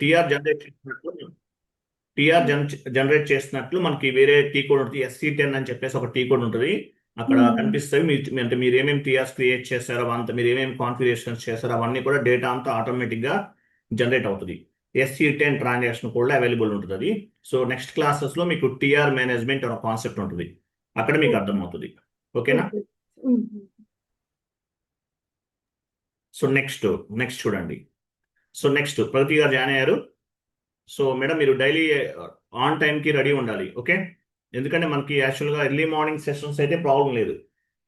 TR generate చేసినట్లు TR generate చేసినట్లు మనకి వేరే టీ కోడ్ ఉంటుంది, SC10 అని చెప్పేసి ఒక టీ కోడ్ ఉంటుంది. అక్కడ కనిపిస్తుంది అంటే మీరు ఏమేమి టీఆర్స్ క్రియేట్ చేస్తారో అంత, మీరు ఏమేమి కాన్ఫిగరేషన్స్ చేస్తారో అవన్నీ కూడా డేటా అంతా ఆటోమేటిక్ గా జనరేట్ అవుతుంది. SC10 ట్రాన్సాక్షన్ కూడా అవైలబుల్ ఉంటుంది అది. సో నెక్స్ట్ క్లాసెస్ లో మీకు టీఆర్ మేనేజ్మెంట్ అనే కాన్సెప్ట్ ఉంటుంది, అక్కడ మీకు అర్థమవుతుంది. ఓకేనా? సో నెక్స్ట్ చూడండి. సో నెక్స్ట్ ప్రగతి గారు జాయిన్ అయ్యారు. సో మేడం మీరు డైలీ ఆన్ టైంకి రెడీ ఉండాలి, ఓకే? ఎందుకంటే మనకి యాక్చువల్గా ఎర్లీ మార్నింగ్ సెషన్స్ అయితే ప్రాబ్లం లేదు.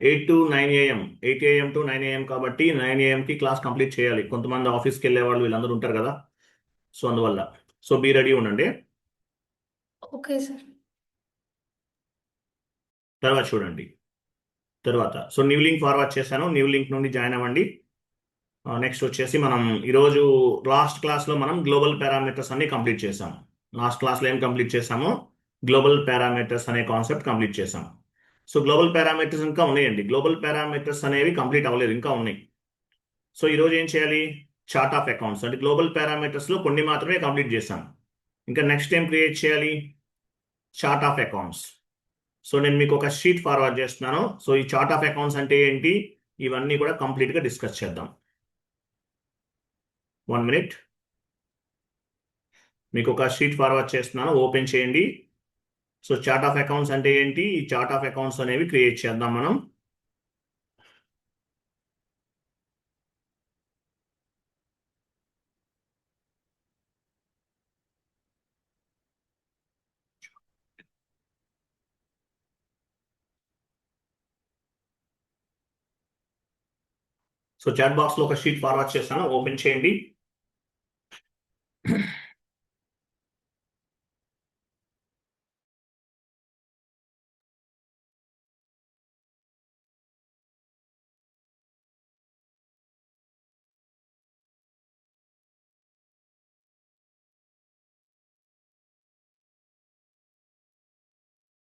8 to 9 AM 8 AM to 9 AM కాబట్టి 9 AM కి క్లాస్ కంప్లీట్ చేయాలి. కొంతమంది ఆఫీస్కి వెళ్ళే వాళ్ళు వీళ్ళందరూ ఉంటారు కదా, సో అందువల్ల సో బీ రెడీ ఉండండి. Okay sir. తర్వాత చూడండి. తర్వాత సో న్యూ లింక్ ఫార్వర్డ్ చేశాను, న్యూ లింక్ నుండి జాయిన్ అవ్వండి. నెక్స్ట్ వచ్చేసి మనం ఈరోజు లాస్ట్ క్లాస్లో మనం గ్లోబల్ పారామీటర్స్ అన్ని కంప్లీట్ చేసాము. లాస్ట్ క్లాస్లో ఏం కంప్లీట్ చేసాము? గ్లోబల్ పారామీటర్స్ అనే కాన్సెప్ట్ కంప్లీట్ చేసాము. సో గ్లోబల్ పారామీటర్స్ ఇంకా ఉన్నాయండి. గ్లోబల్ పారామీటర్స్ అనేవి కంప్లీట్ అవ్వలేదు, ఇంకా ఉన్నాయి. సో ఈరోజు ఏం చేయాలి? చార్ట్ ఆఫ్ అకౌంట్స్ అంటే గ్లోబల్ పారామీటర్స్లో కొన్ని మాత్రమే కంప్లీట్ చేసాం. ఇంకా నెక్స్ట్ ఏం క్రియేట్ చేయాలి? Chart of accounts. సో నేను మీకు ఒక షీట్ ఫార్వర్డ్ చేస్తున్నాను. సో ఈ చార్ట్ ఆఫ్ అకౌంట్స్ అంటే ఏంటి, ఇవన్నీ కూడా కంప్లీట్గా డిస్కస్ చేద్దాం. 1 minute. మీకు ఒక షీట్ ఫార్వర్డ్ చేస్తున్నాను, ఓపెన్ చేయండి. సో చార్ట్ ఆఫ్ అకౌంట్స్ అంటే ఏంటి, ఈ చార్ట్ ఆఫ్ అకౌంట్స్ అనేవి క్రియేట్ చేద్దాం మనం. సో చాట్ బాక్స్ లో ఒక షీట్ ఫార్వర్డ్ చేస్తాను, ఓపెన్ చేయండి.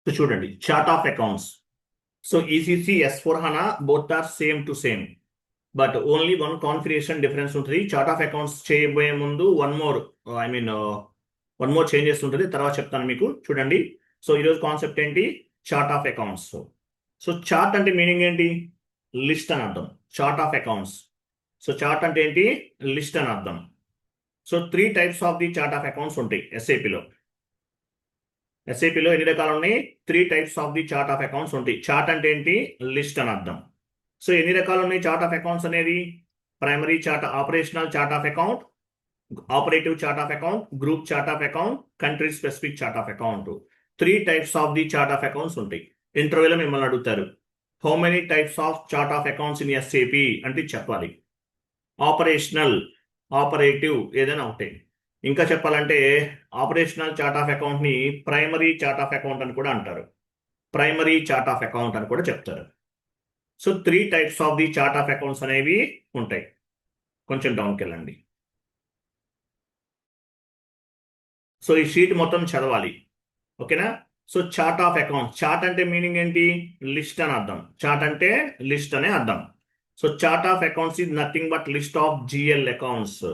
సో చూడండి, chart of accounts. So ECC S/4HANA both are same to same, but only one configuration difference ఉంటుంది. చార్ట్ ఆఫ్ అకౌంట్స్ చేయబోయే ముందు వన్ మోర్ చేంజెస్ ఉంటుంది, తర్వాత చెప్తాను మీకు. చూడండి, సో ఈరోజు కాన్సెప్ట్ ఏంటి? Chart of accounts. So chart అంటే మీనింగ్ ఏంటి? లిస్ట్ అని అర్థం. Chart of accounts. So chart అంటే ఏంటి? లిస్ట్ అని అర్థం. So 3 types of the chart of accounts ఉంటాయి SAPలో. SAPలో ఎన్ని రకాలు ఉన్నాయి? 3 types of the chart of accounts ఉంటాయి. చార్ట్ అంటే ఏంటి? లిస్ట్ అని అర్థం. సో ఎన్ని రకాలు ఉన్నాయి చార్ట్ ఆఫ్ అకౌంట్స్ అనేది? Primary chart, operational chart of account, operative chart of account, group chart of account, country specific chart of account. 3 types of the chart of accounts ఉంటాయి. ఇంటర్వ్యూలో మిమ్మల్ని అడుగుతారు, how many types of chart of accounts in SAP అంటే చెప్పాలి. Operational, operative ఏదైనా ఒకటి. ఇంకా చెప్పాలంటే ఆపరేషనల్ చార్ట్ ఆఫ్ అకౌంట్ ని ప్రైమరీ చార్ట్ ఆఫ్ అకౌంట్ అని కూడా అంటారు, ప్రైమరీ చార్ట్ ఆఫ్ అకౌంట్ అని కూడా చెప్తారు. So 3 types of the chart of accounts అనేవి ఉంటాయి. కొంచెం డౌన్కి వెళ్ళండి. సో ఈ షీట్ మొత్తం చదవాలి, ఓకేనా? So chart of account, chart అంటే మీనింగ్ ఏంటి? లిస్ట్ అని అర్థం. చార్ట్ అంటే లిస్ట్ అనే అర్థం. So chart of accounts is nothing but list of GL accounts.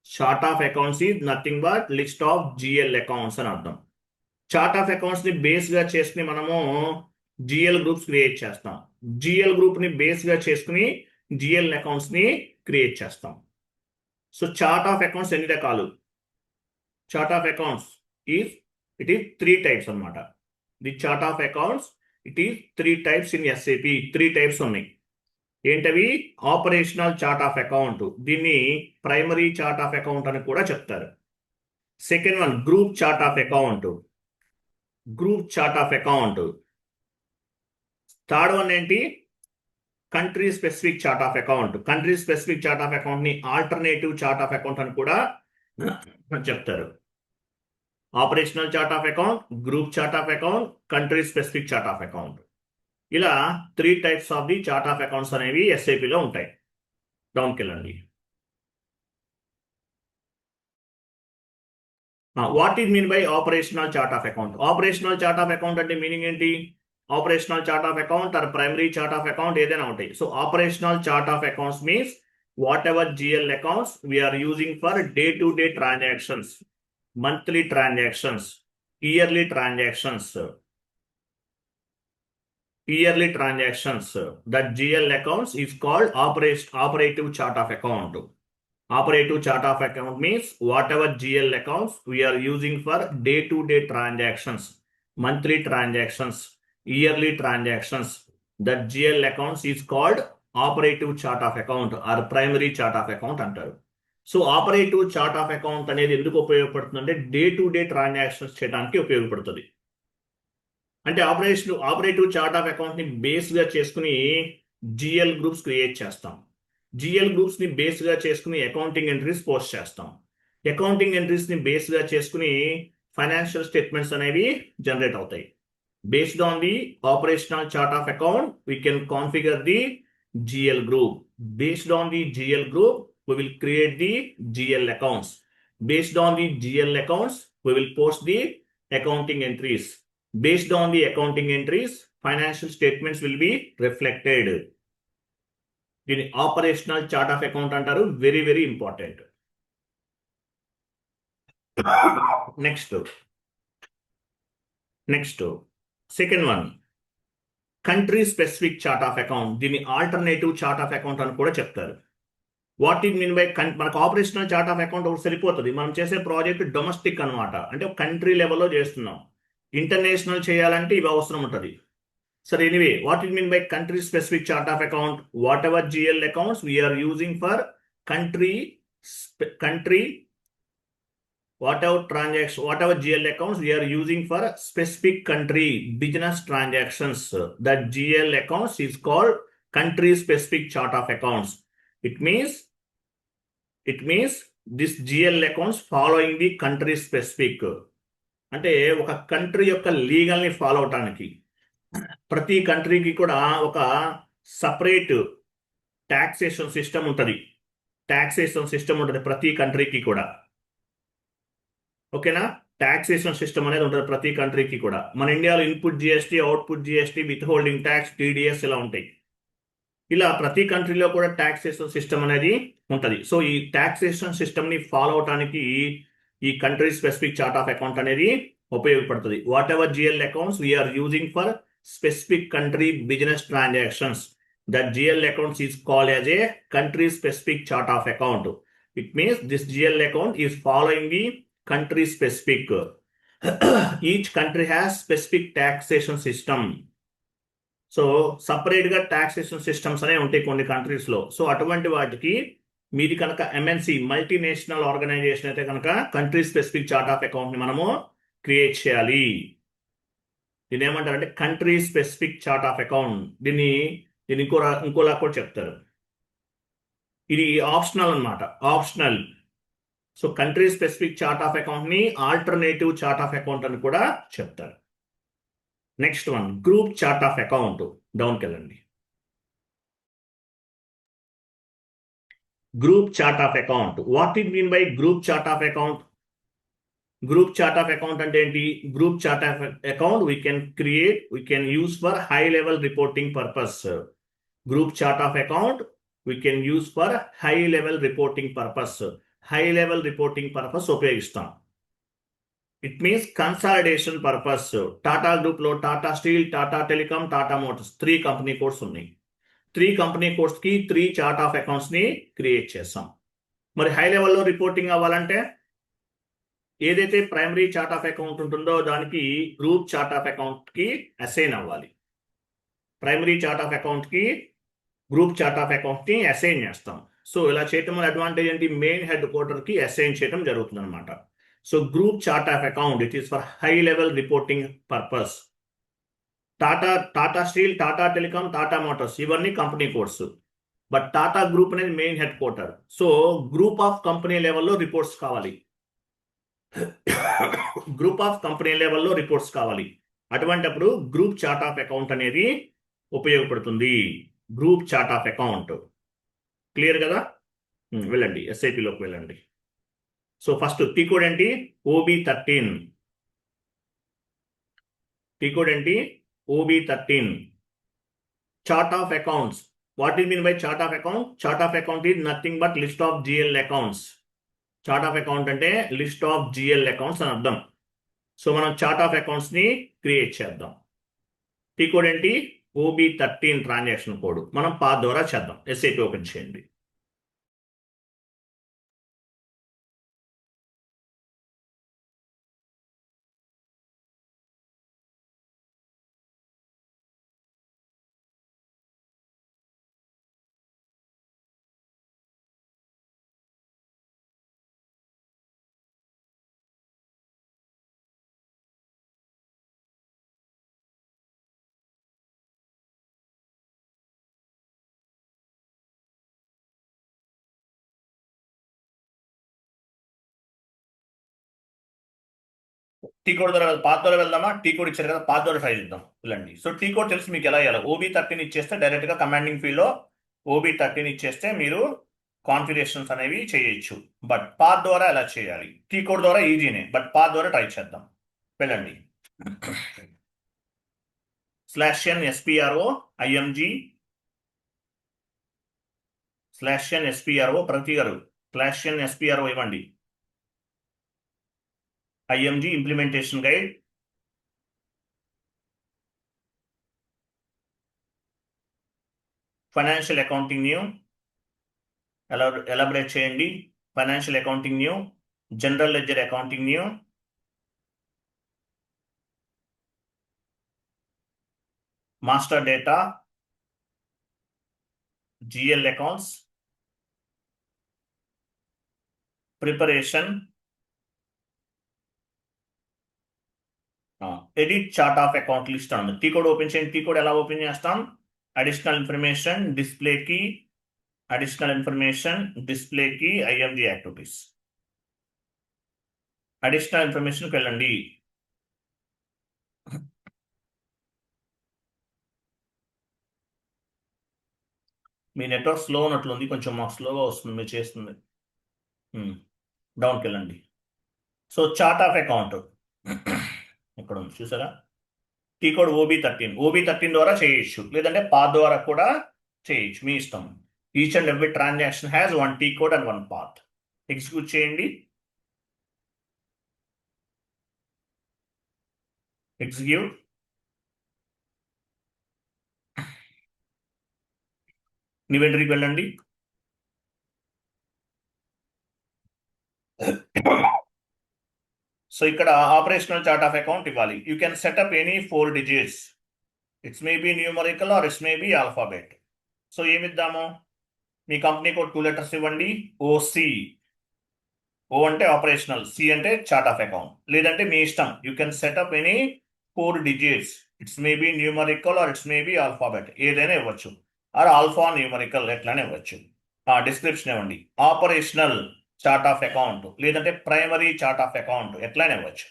Chart of accounts is nothing but list of GL accounts అని అర్థం. చార్ట్ ఆఫ్ అకౌంట్స్ ని బేస్ గా చేసుకుని మనము GL గ్రూప్స్ క్రియేట్ చేస్తాం. GL గ్రూప్ ని బేస్ గా చేసుకుని GL అకౌంట్స్ ని క్రియేట్ చేస్తాం. సో చార్ట్ ఆఫ్ అకౌంట్స్ ఎన్ని రకాలు? Chart of accounts it is 3 types అన్నమాట. The chart of accounts it is 3 types in SAP. 3 types ఉన్నాయి. ఏంటవి? ఆపరేషనల్ చార్ట్ ఆఫ్ అకౌంట్, దీన్ని ప్రైమరీ చార్ట్ ఆఫ్ అకౌంట్ అని కూడా చెప్తారు. Second one group chart of account, group chart of account. Third one ఏంటి? Country specific chart of account. Country specific chart of account ని alternative chart of account అని కూడా చెప్తారు. Operational chart of account, group chart of account, country specific chart of account. ఇలా 3 types of the chart of accounts అనేవి SAPలో ఉంటాయి. డౌన్కి వెళ్ళండి. What is mean by operational chart of account? Operational chart of account అంటే meaning ఏంటి? Operational chart of account or primary chart of account ఏదైనా ఉంటాయి. So operational chart of accounts means whatever GL accounts we are using for day-to-day transactions, monthly transactions, yearly transactions, that GL accounts is called operative chart of account. Operative chart of account means whatever GL accounts we are using for day-to-day transactions, monthly transactions, yearly transactions, that GL accounts is called operative chart of account or primary chart of account అంటారు. So operative chart of account అనేది ఎందుకు ఉపయోగపడుతుంది అంటే day transactions చేయడానికి ఉపయోగపడుతుంది. అంటే operative chart of account ని base గా చేసుకుని జిఎల్ గ్రూప్స్ క్రియేట్ చేస్తాం. జిఎల్ గ్రూప్స్ ని బేస్ గా చేసుకుని అకౌంటింగ్ ఎంట్రీస్ పోస్ట్ చేస్తాం. అకౌంటింగ్ ఎంట్రీస్ ని బేస్ గా చేసుకుని ఫైనాన్షియల్ స్టేట్మెంట్స్ అనేవి జనరేట్ అవుతాయి. Based on the operational chart of account we can configure the GL group. Based on the GL group we will create the GL accounts. Based on the GL accounts we will post the accounting entries. Based on the accounting entries financial statements will be reflected. దీని operational chart of account అంటారు. Very important. Next second one country specific chart of account. దీన్ని alternative chart of account అని కూడా చెప్తారు. What it mean by మనకు operational chart of account ఒకటి సరిపోతుంది. మనం చేసే ప్రాజెక్ట్ డొమెస్టిక్ అనమాట, అంటే కంట్రీ లెవెల్లో చేస్తున్నాం. ఇంటర్నేషనల్ చేయాలంటే ఇవి అవసరం ఉంటుంది. సరే, anyway what it mean by country specific chart of account? Whatever GL accounts we are using for country whatever GL accounts we are using for specific country business transactions, that GL accounts is called country specific chart of accounts. It means this GL accounts following the country specific. అంటే ఒక country యొక్క legal ని follow అవటానికి ప్రతి కంట్రీకి కూడా ఒక separate taxation system ఉంటుంది. ప్రతి కంట్రీకి కూడా. ఓకేనా? టాక్సేషన్ సిస్టమ్ అనేది ఉంటుంది ప్రతి కంట్రీకి కూడా. మన ఇండియాలో input GST, output GST, with holding tax, TDS ఇలా ఉంటాయి. ఇలా ప్రతి కంట్రీలో కూడా టాక్సేషన్ సిస్టమ్ అనేది ఉంటుంది. సో ఈ టాక్సేషన్ సిస్టమ్ ని ఫాలో అవడానికి ఈ country specific chart of account అనేది ఉపయోగపడుతుంది. Whatever GL accounts we are using for specific country business transactions, that GL accounts is called as a country specific chart of account. It means this GL account is following the country specific. Each country has specific taxation system. So separate గా taxation systems అనేవి ఉంటాయి కొన్ని countries లో. So అటువంటి వాటికి మీది కనుక MNC multinational organisation అయితే కనుక country specific chart of account ని మనము క్రియేట్ చేయాలి. దీన్ని ఏమంటారంటే country specific chart of account. దీన్ని ఇంకోలా కూడా చెప్తారు. ఇది ఆప్షనల్ అన్నమాట, optional. So country specific chart of account ని ఆల్టర్నేటివ్ చార్ట్ ఆఫ్ అకౌంట్ అని కూడా చెప్తారు. Next one group chart of account. డౌన్కి వెళ్ళండి. Group chart of account. What it mean by group chart of account? Group chart of account అంటే ఏంటి? Group chart of account we can use for high level reporting purpose. Group chart of account we can use for high level reporting purpose. High level reporting purpose ఉపయోగిస్తాం. It means consolidation purpose. Tata group లో Tata steel, Tata telecom, Tata motors 3 company codes ఉన్నాయి. 3 company codes కి 3 chart of accounts ని create చేస్తాం. మరి high లెవెల్లో reporting అవ్వాలంటే ఏదైతే ప్రైమరీ చార్ట్ ఆఫ్ అకౌంట్ ఉంటుందో దానికి గ్రూప్ చార్ట్ ఆఫ్ అకౌంట్ కి అసైన్ అవ్వాలి. ప్రైమరీ చార్ట్ ఆఫ్ అకౌంట్ కి గ్రూప్ చార్ట్ ఆఫ్ అకౌంట్ ని అసైన్ చేస్తాం. సో ఇలా చేయటం వల్ల అడ్వాంటేజ్ ఏంటి? మెయిన్ హెడ్ క్వార్టర్ కి అసైన్ చేయడం జరుగుతుంది అనమాట. So group chart of account it is for high level reporting purpose. Tata steel, Tata telecom, Tata motors ఇవన్నీ company codes. But Tata group అనేది main headquarter. So group of company లెవెల్లో reports కావాలి. అటువంటిప్పుడు group chart of account అనేది ఉపయోగపడుతుంది. Group chart of account clear కదా? వెళ్ళండి, ఎస్ఐపిలోకి వెళ్ళండి. సో ఫస్ట్ టీ కోడ్ ఏంటి? OB13. టీ కోడ్ ఏంటి? OB13. Chart of accounts What is mean by chart of account? Chart of account is nothing but list of GL accounts. Chart of account అంటే list of GL accounts అని అర్థం. So మనం chart of accounts ని create చేద్దాం. T code ఏంటి? OB13 transaction code. మనం path ద్వారా చేద్దాం. SAP ఓపెన్ చేయండి. టీ కోడ్ ద్వారా పాత్ ద్వారా వెళ్దామా? టీ కోడ్ ఇచ్చారు కదా, పాత్ ద్వారా ట్రై చేద్దాం. వెళ్ళండి. సో టీ కోడ్ తెలిసి మీకు ఎలా చేయాలి? OB13 ఇచ్చేస్తే డైరెక్ట్ గా కమాండింగ్ ఫీల్డ్ లో OB13 ఇచ్చేస్తే మీరు కాన్ఫిగరేషన్స్ అనేవి చేయొచ్చు. బట్ పాత్ ద్వారా ఎలా చేయాలి? టీ కోడ్ ద్వారా ఈజీనే, బట్ పాత్ ద్వారా ట్రై చేద్దాం. వెళ్ళండి. /n SPRO IMG /n SPRO ప్రతి గారు /n SPRO ఇవ్వండి. IMG implementation guide, financial accounting new elaborate చేయండి. Financial accounting new, general ledger accounting new, master data, GL accounts, preparation, edit chart of account list ఉంది. T code open చేయండి. T code ఎలా open చేస్తాం? Additional information, డిస్ప్లేకి, additional information, డిస్ప్లేకి, IMG activities. Additional ఇన్ఫర్మేషన్కి వెళ్ళండి. మీ నెట్వర్క్ స్లో ఉన్నట్లుంది, కొంచెం మాకు స్లోగా వస్తుంది మీరు చేస్తుంది. డౌన్కి వెళ్ళండి. సో చార్ట్ ఆఫ్ అకౌంట్ ఇక్కడ ఉంది చూసారా? టీ కోడ్ OB13 ద్వారా చేయొచ్చు, లేదంటే పాత్ ద్వారా కూడా చేయొచ్చు, మీ ఇష్టం. Each and every transaction has 1 T code and 1 path. Execute చేయండి. ఎగ్జిక్యూట్. ఇన్వెంటరీకి వెళ్ళండి. సో ఇక్కడ ఆపరేషనల్ చార్ట్ ఆఫ్ అకౌంట్ ఇవ్వాలి. You can set up any 4 digits. It's may be numerical or it's may be alphabet. So ఏమిద్దాము? మీ company code 2 letters ఇవ్వండి. OC. O అంటే operational, C అంటే చార్ట్ ఆఫ్ అకౌంట్. లేదంటే మీ ఇష్టం, you can set up any 4 digits. It's may be numerical or it's may be alphabet, ఏదైనా ఇవ్వచ్చు. ఆర్ ఆల్ఫా న్యూమరికల్ ఎట్లానే ఇవ్వచ్చు. డిస్క్రిప్షన్ ఇవ్వండి. ఆపరేషనల్ చార్ట్ ఆఫ్ అకౌంట్, లేదంటే ప్రైమరీ చార్ట్ ఆఫ్ అకౌంట్ ఎట్లయినా ఇవ్వచ్చు.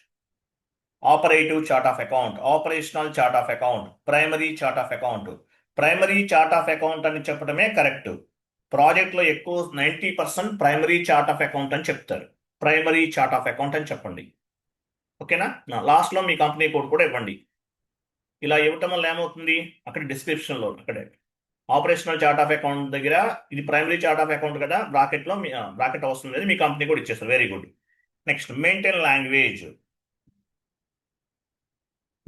Operative chart of account, operational chart of account, primary chart of account. Primary chart of account అని చెప్పడమే కరెక్ట్. ప్రాజెక్ట్లో ఎక్కువ 90% ప్రైమరీ చార్ట్ ఆఫ్ అకౌంట్ అని చెప్తారు. ప్రైమరీ చార్ట్ ఆఫ్ అకౌంట్ అని చెప్పండి. ఓకేనా? లాస్ట్లో మీ కంపెనీ కోడ్ కూడా ఇవ్వండి. ఇలా ఇవ్వటం వల్ల ఏమవుతుంది? అక్కడ డిస్క్రిప్షన్లో అక్కడే ఆపరేషనల్ చార్ట్ ఆఫ్ అకౌంట్ దగ్గర ఇది ప్రైమరీ చార్ట్ ఆఫ్ అకౌంట్ కదా, బ్రాకెట్లో బ్రాకెట్ అవసరం లేదు, మీ కంపెనీ కూడా ఇచ్చేస్తారు. Very good. Next maintain language.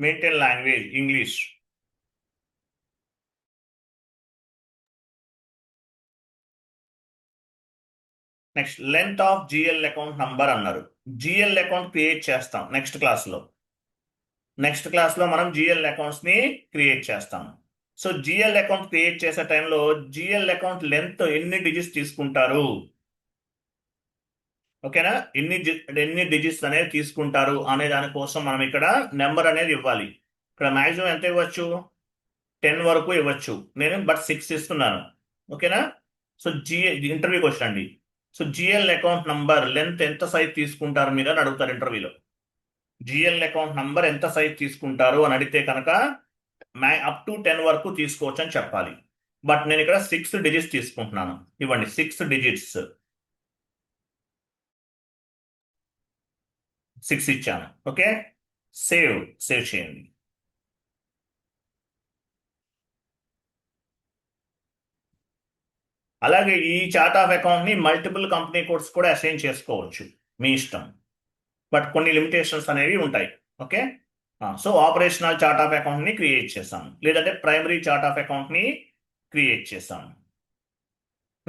Maintain language English. Next length of GL account number అన్నారు. GL అకౌంట్ క్రియేట్ చేస్తాం నెక్స్ట్ క్లాస్లో. మనం GL అకౌంట్స్ ని క్రియేట్ చేస్తాం. సో GL అకౌంట్ క్రియేట్ చేసే టైంలో GL అకౌంట్ లెంత్ ఎన్ని డిజిట్స్ తీసుకుంటారు? ఓకేనా? ఎన్ని డిజిట్స్ అనేది తీసుకుంటారు అనే దానికోసం మనం ఇక్కడ నెంబర్ అనేది ఇవ్వాలి. ఇక్కడ మ్యాక్సిమం ఎంత ఇవ్వచ్చు? 10 వరకు ఇవ్వచ్చు. నేను బట్ 6 ఇస్తున్నాను. ఓకేనా? సో ఇంటర్వ్యూకి వచ్చండి. So GL account number length ఎంత సైజ్ తీసుకుంటారు మీరు అని అడుగుతారు ఇంటర్వ్యూలో. GL అకౌంట్ నంబర్ ఎంత సైజ్ తీసుకుంటారు అని అడిగితే కనుక అప్ టు 10 వరకు తీసుకోవచ్చు అని చెప్పాలి. బట్ నేను ఇక్కడ 6 digits తీసుకుంటున్నాను. ఇవ్వండి 6 digits. 6 ఇచ్చాను. ఓకే, సేవ్ చేయండి. అలాగే ఈ చార్ట్ ఆఫ్ అకౌంట్ ని మల్టిపుల్ కంపెనీ కోడ్స్ కూడా అసైన్ చేసుకోవచ్చు, మీ ఇష్టం. బట్ కొన్ని లిమిటేషన్స్ అనేవి ఉంటాయి. Okay. So operational chart of account ని క్రియేట్ చేసాం, లేదంటే ప్రైమరీ చార్ట్ ఆఫ్ అకౌంట్ ని క్రియేట్ చేసాం.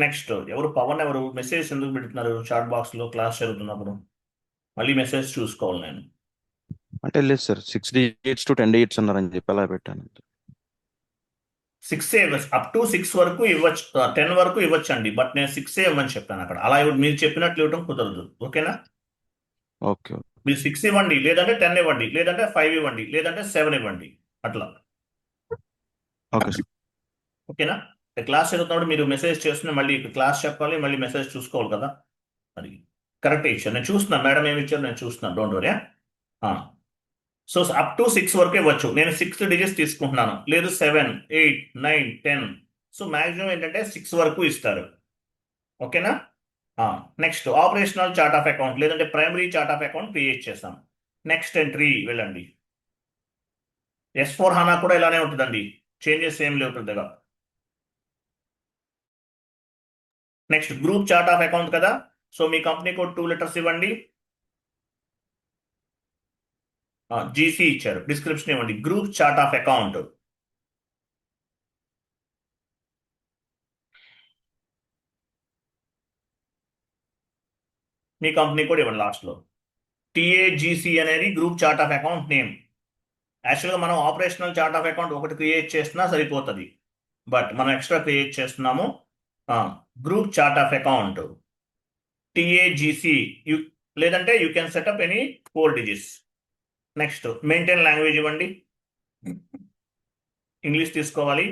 నెక్స్ట్ ఎవరు మెసేజ్ ఎందుకు పెడుతున్నారు చాట్ బాక్స్ లో క్లాస్ జరుగుతున్నప్పుడు? మళ్ళీ మెసేజ్ చూసుకోవాలి నేను. అంటే లేదు సార్, 6 digits to 10 digits అన్నారని చెప్పి అలా పెట్టాను. 6 అప్ టు 6 వరకు ఇవ్వచ్చు, 10 వరకు ఇవ్వచ్చు అండి. బట్ నేను 6 ఇవ్వమని చెప్పాను అక్కడ. అలా మీరు చెప్పినట్లు ఇవ్వడం కుదరదు. ఓకేనా? ఓకే. మీరు 6 ఇవ్వండి, లేదంటే 10 ఇవ్వండి, లేదంటే 5 ఇవ్వండి, లేదంటే 7 ఇవ్వండి, అట్లా. Okay sir. ఓకేనా? క్లాస్ చదువుతున్నప్పుడు మీరు మెసేజ్ చేస్తున్న మళ్ళీ క్లాస్ చెప్పాలి, మళ్ళీ మెసేజ్ చూసుకోవాలి కదా. అది కరెక్ట్ ఇచ్చాను, నేను చూస్తున్నాను. మేడం ఏమి ఇచ్చారు నేను చూస్తున్నాను, don't worry. So up to 6 వరకు ఇవ్వచ్చు. నేను 6 డిజిట్స్ తీసుకుంటున్నాను, లేదు 7, 8, 9, 10. సో మాక్సిమం ఏంటంటే 6 వరకు ఇస్తారు. ఓకేనా? Next operational chart of account, లేదంటే primary chart of account create చేస్తాం. నెక్స్ట్ ఎంట్రీ వెళ్ళండి. S4 HANA కూడా ఇలానే ఉంటుందండి, చేంజెస్ ఏం లేవు పెద్దగా. Next group chart of account కదా, సో మీ కంపెనీ కోడ్ 2 letters ఇవ్వండి. GC ఇచ్చారు, డిస్క్రిప్షన్ ఇవ్వండి. Group chart of account. Me company code ఇవ్వండి లాస్ట్లో. TAGC అనేది group chart of account name. యాక్చువల్గా మనం ఆపరేషనల్ చార్ట్ ఆఫ్ అకౌంట్ ఒకటి క్రియేట్ చేసినా సరిపోతుంది, బట్ మనం ఎక్స్ట్రా క్రియేట్ చేస్తున్నాము. Group chart of account TAGC, లేదంటే you can set up any 4 digits. Next maintain language ఇవ్వండి, ఇంగ్లీష్ తీసుకోవాలి.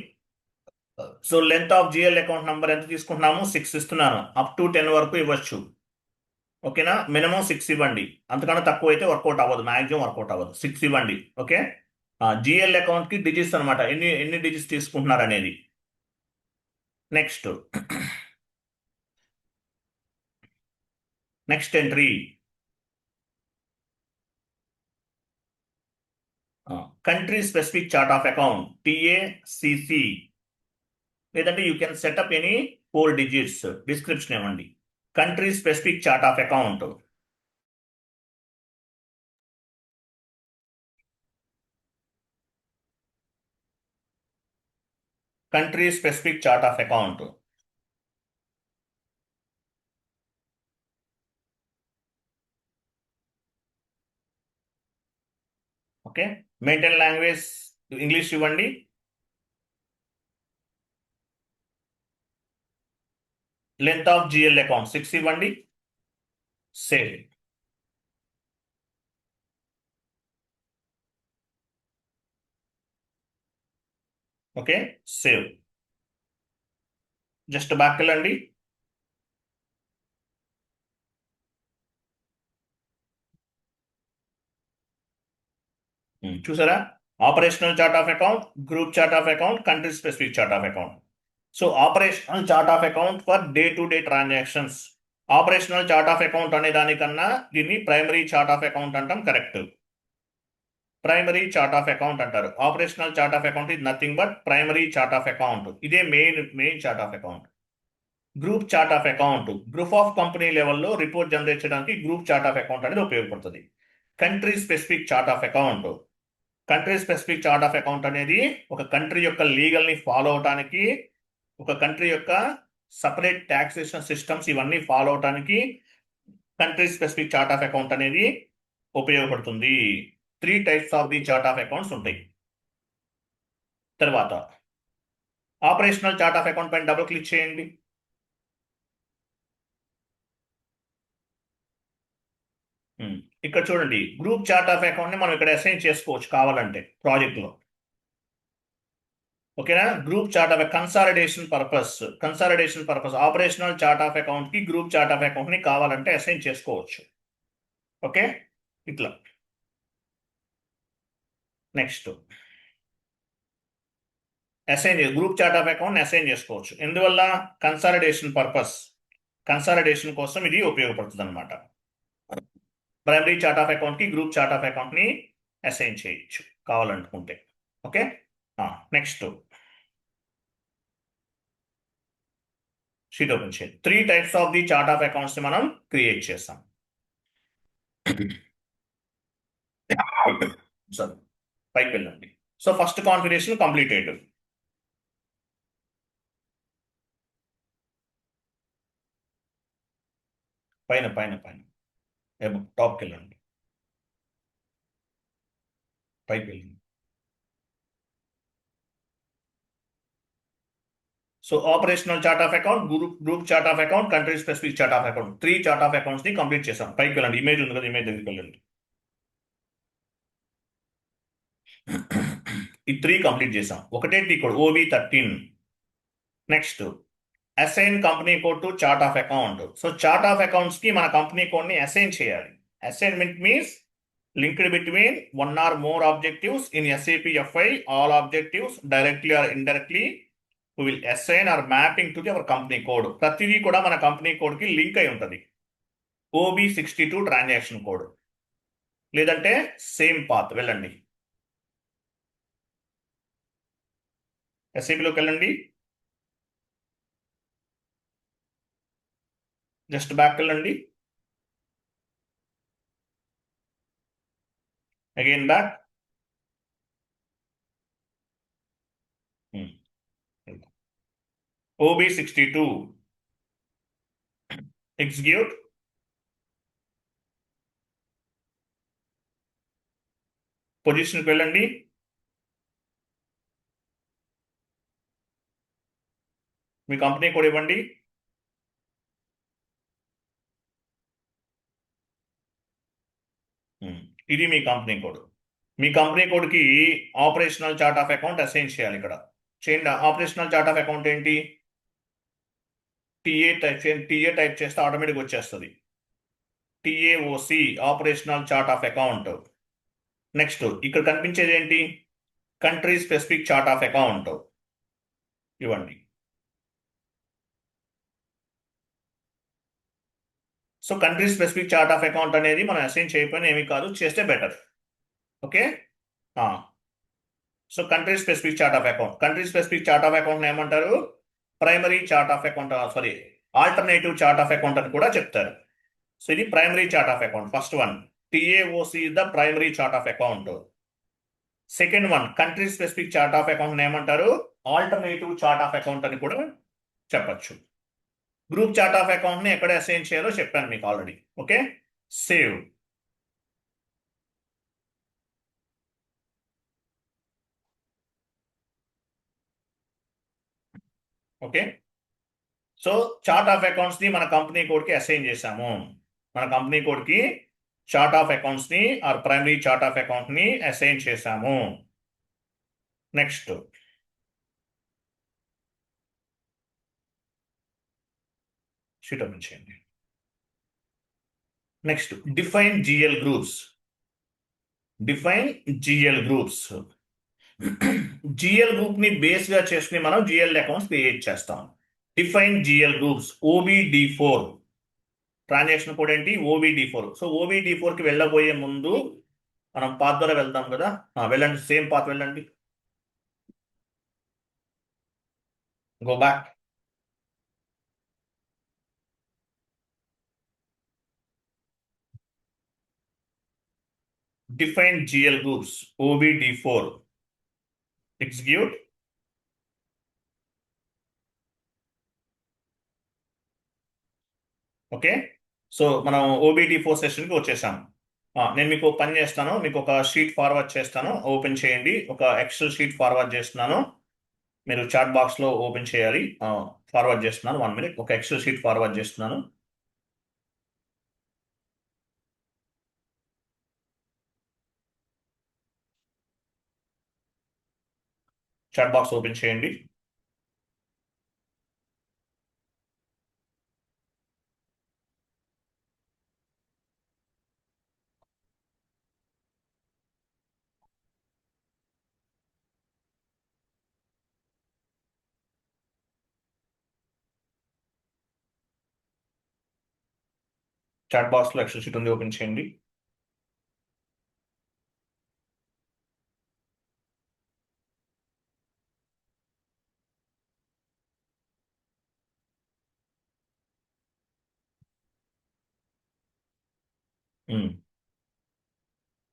So length of GL account number ఎంత తీసుకుంటున్నాము? 6 ఇస్తున్నాను. అప్ టు 10 వరకు ఇవ్వచ్చు. ఓకేనా? మినిమం 6 ఇవ్వండి, అంతకన్నా తక్కువ అయితే వర్కౌట్ అవ్వదు, మాక్సిమం వర్కౌట్ అవ్వదు. 6 ఇవ్వండి. ఓకే. GL అకౌంట్ కి డిజిట్స్ అనమాట, ఎన్ని డిజిట్స్ తీసుకుంటున్నారు అనేది. Next entry country specific chart of account TACC, లేదంటే you can set up any 4 digits. Description ఇవ్వండి. Country specific chart of account. Country specific chart of account. Okay. Maintain language English ఇవ్వండి. Length of GL account 6 ఇవ్వండి. Save. Okay, save. Just back వెళ్ళండి. చూసారా? Operational chart of account, group chart of account, country specific chart of account. So operational chart of account for day to day transactions. Operational chart of account అనే దానికన్నా దీన్ని primary chart of account అంటాం. Correct, primary chart of account అంటారు. Operational chart of account ఇది nothing but primary chart of account. ఇదే main chart of account. Group chart of account group of company లెవెల్లో report generate చేయడానికి group chart of account అనేది ఉపయోగపడుతుంది. Country specific chart of account. Country specific chart of account అనేది ఒక country యొక్క legal ని follow అవడానికి, ఒక కంట్రీ యొక్క సపరేట్ ట్యాక్సేషన్ సిస్టమ్స్ ఇవన్నీ ఫాలో అవడానికి country specific chart of account అనేది ఉపయోగపడుతుంది. 3 types of the chart of accounts ఉంటాయి. తర్వాత ఆపరేషనల్ చార్ట్ ఆఫ్ అకౌంట్ పైన డబుల్ క్లిక్ చేయండి. ఇక్కడ చూడండి, గ్రూప్ చార్ట్ ఆఫ్ అకౌంట్ ని మనం ఇక్కడ అసైన్ చేసుకోవచ్చు కావాలంటే ప్రాజెక్ట్ లో. ఓకేనా? Group chart of consolidation purpose operational chart of account కి గ్రూప్ చార్ట్ ఆఫ్ అకౌంట్ ని కావాలంటే అసైన్ చేసుకోవచ్చు. ఓకే, ఇట్లా. Next group chart of account assign చేసుకోవచ్చు. ఎందువల్ల? కన్సాలిడేషన్ కోసం ఇది ఉపయోగపడుతుంది అనమాట. ప్రైమరీ చార్ట్ ఆఫ్ అకౌంట్ కి గ్రూప్ చార్ట్ ఆఫ్ అకౌంట్ ని అసైన్ చేయొచ్చు కావాలనుకుంటే. ఓకే. నెక్స్ట్ షీట్ ఓపెన్ చేయండి. 3 types of the chart of accounts ని మనం క్రియేట్ చేస్తాం. సారీ, పైకి వెళ్ళండి. So first configuration completed. పైన పైన పైన టాప్కి వెళ్ళండి, పైకి వెళ్ళండి. So operational chart of account, group chart of account, country specific chart of account, 3 chart of accounts ని కంప్లీట్ చేసాం. పైకి వెళ్ళండి, ఇమేజ్ ఉంది కదా, ఇమేజ్ దగ్గరికి వెళ్ళండి. ఈ 3 కంప్లీట్ చేసాం. ఒకటే T code OB13. Next assign company code to chart of account. So chart of accounts కి మన కంపెనీ కోడ్ ని అసైన్ చేయాలి. Assignment means linked between one or more objectives in SAP FI. All objectives directly or indirectly we will assign or mapping to our company code. ప్రతిదీ కూడా మన company code కి link అయి ఉంటుంది. OB62 transaction code, లేదంటే same path. వెళ్ళండి, SAP లోకి వెళ్ళండి, జస్ట్ బ్యాక్ వెళ్ళండి, అగైన్ బ్యాక్. OB62 execute. పొజిషన్కి వెళ్ళండి, మీ కంపెనీ కోడ్ ఇవ్వండి. ఇది మీ కంపెనీ కోడ్. మీ కంపెనీ కోడ్కి operational chart of account assign చేయాలి. ఇక్కడ చేయండి. ఆపరేషనల్ చార్ట్ ఆఫ్ అకౌంట్ ఏంటి? టీఏ టైప్ చేయండి. టీఏ టైప్ చేస్తే ఆటోమేటిక్ వచ్చేస్తుంది. TAOC operational chart of account. Next ఇక్కడ కనిపించేది ఏంటి? Country specific chart of account ఇవ్వండి. So country specific chart of account అనేది మనం అసైన్ చేయకపోయినా ఏమీ కాదు, చేస్తే better. Okay. So country specific chart of account, country specific chart of account ఏమంటారు? Primary chart of account, sorry alternative chart of account అని కూడా చెప్తారు. సో ఇది primary chart of account. First one TAOC is the primary chart of account. Second one country specific chart of account ఏమంటారు? Alternative chart of account అని కూడా చెప్పచ్చు. Group chart of account ని ఎక్కడ అసైన్ చేయాలో చెప్పాను మీకు ఆల్రెడీ. Okay, save. Okay, so chart of accounts ని మన కంపెనీ కోడ్ కి అసైన్ చేశాము. మన కంపెనీ కోడ్ కి చార్ట్ ఆఫ్ అకౌంట్స్ ని or primary chart of account ని అసైన్ చేశాము. నెక్స్ట్ షీట్ ఓపెన్ చేయండి. Next define GL groups. Define GL groups. GL group ని బేస్ గా చేసుకుని మనం GL అకౌంట్స్ క్రియేట్ చేస్తాం. Define GL groups. OBD4 transaction code ఏంటి? OBD4. సో OBD4 కి వెళ్ళబోయే ముందు మనం పాత్ ద్వారా వెళ్దాం కదా. వెళ్ళండి, సేమ్ పాత్ వెళ్ళండి, go back. Define GL groups OBD4 execute. Okay, so మనం OBD4 సెషన్కి వచ్చేసాం. నేను మీకు పని చేస్తాను, మీకు ఒక షీట్ ఫార్వర్డ్ చేస్తాను, ఓపెన్ చేయండి. ఒక ఎక్సెల్ షీట్ ఫార్వర్డ్ చేస్తున్నాను, మీరు చాట్ బాక్స్లో ఓపెన్ చేయాలి. ఫార్వర్డ్ చేస్తున్నాను, 1 minute. ఒక ఎక్సెల్ షీట్ ఫార్వర్డ్ చేస్తున్నాను. చాట్ బాక్స్ ఓపెన్ చేయండి. చాట్ బాక్స్లో ఎక్సెల్ షీట్ ఉంది, ఓపెన్ చేయండి.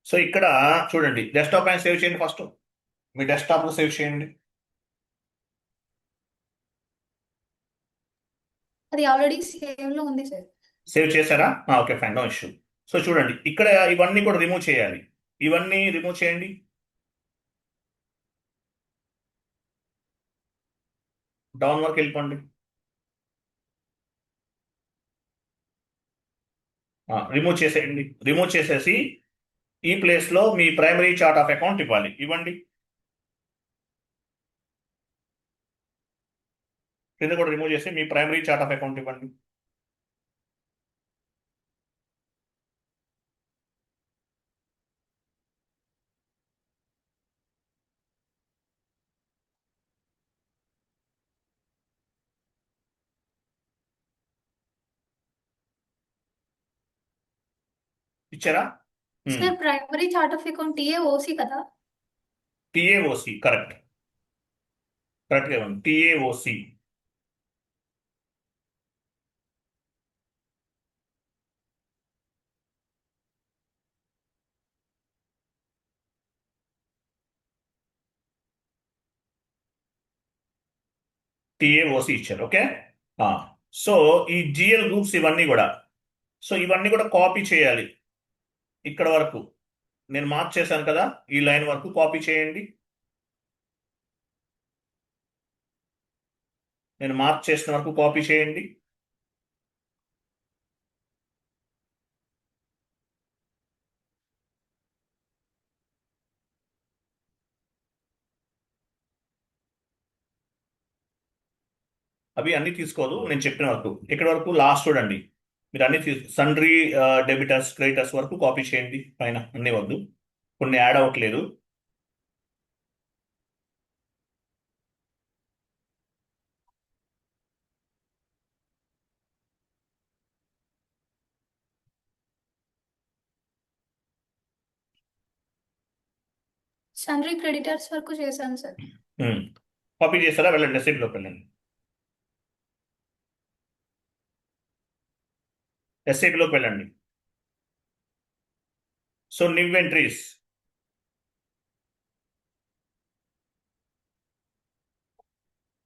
సో ఇక్కడ చూడండి, డెస్క్టాప్ పైన సేవ్ చేయండి. ఫస్ట్ మీ డెస్క్టాప్ లో సేవ్ చేయండి. అది ఆల్రెడీ సేవ్ లో ఉంది సార్. సేవ్ చేశారా? Okay, fine, no issue. So చూడండి, ఇక్కడ ఇవన్నీ కూడా రిమూవ్ చేయాలి. ఇవన్నీ రిమూవ్ చేయండి. డౌన్ వరకు వెళ్ళిపోండి. రిమూవ్ చేసేయండి. రిమూవ్ చేసేసి ఈ ప్లేస్ లో మీ ప్రైమరీ చార్ట్ ఆఫ్ అకౌంట్ ఇవ్వాలి. ఇవ్వండి. కింద కూడా రిమూవ్ చేసి మీ ప్రైమరీ చార్ట్ ఆఫ్ అకౌంట్ ఇవ్వండి. ఇచ్చారా? Sir primary chart of account TAOC కదా? TAOC correct. కరెక్ట్గా ఇవ్వండి. టిఏఓసి. టిఏఓసి ఇచ్చారు. ఓకే. సో ఈ జిఎల్ గ్రూప్స్ ఇవన్నీ కూడా, సో ఇవన్నీ కూడా కాపీ చేయాలి. ఇక్కడ వరకు నేను మార్క్ చేశాను కదా, ఈ లైన్ వరకు కాపీ చేయండి. నేను మార్క్ చేసిన వరకు కాపీ చేయండి. అవి అన్ని తీసుకోదు, నేను చెప్పిన వరకు. ఇక్కడ వరకు లాస్ట్ చూడండి. మీరు అన్ని సండ్రీ డెబిటర్స్ క్రెడిటర్స్ వరకు కాపీ చేయండి. పైన అన్ని వద్దు, కొన్ని యాడ్ అవ్వట్లేదు. సన్రీ క్రెడిటర్స్ వరకు చేశాను సార్. కాపీ చేస్తారా? వెళ్ళండి, ఎస్ఐపిలోకి వెళ్ళండి. ఎస్ఐపిలోకి వెళ్ళండి. సో న్యూ ఎంట్రీస్,